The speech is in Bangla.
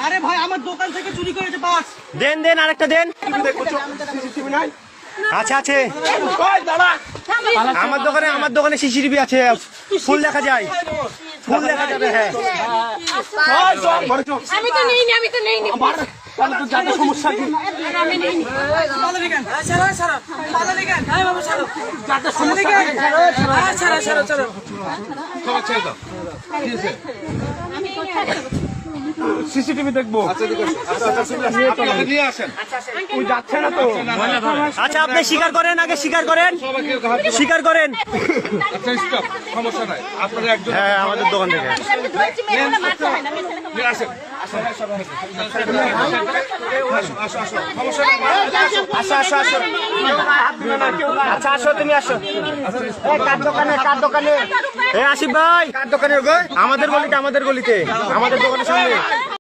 আরে ভাই আমার দোকান থেকে চুরি করেছে পাঁচ। দেন দেন আরেকটা দেন। আচ্ছা আছে আমার দোকানে সিসিটিভি আছে, ফুল দেখা যায়, ফুল দেখা যাবে। হ্যাঁ আমি তো নেইনি সমস্যা কি? সিসিটিভি দেখবো। যাচ্ছে না তো। আচ্ছা আপনি স্বীকার করেন, আগে স্বীকার করেন, স্বীকার করেন। সমস্যা নাই, আপনারা একজন হ্যাঁ আমাদের দোকান থেকে। আচ্ছা আসো তুমি আসো। কার দোকানে? আসিফ ভাই কার দোকানে? আমাদের গলিতে, আমাদের দোকানের সামনে।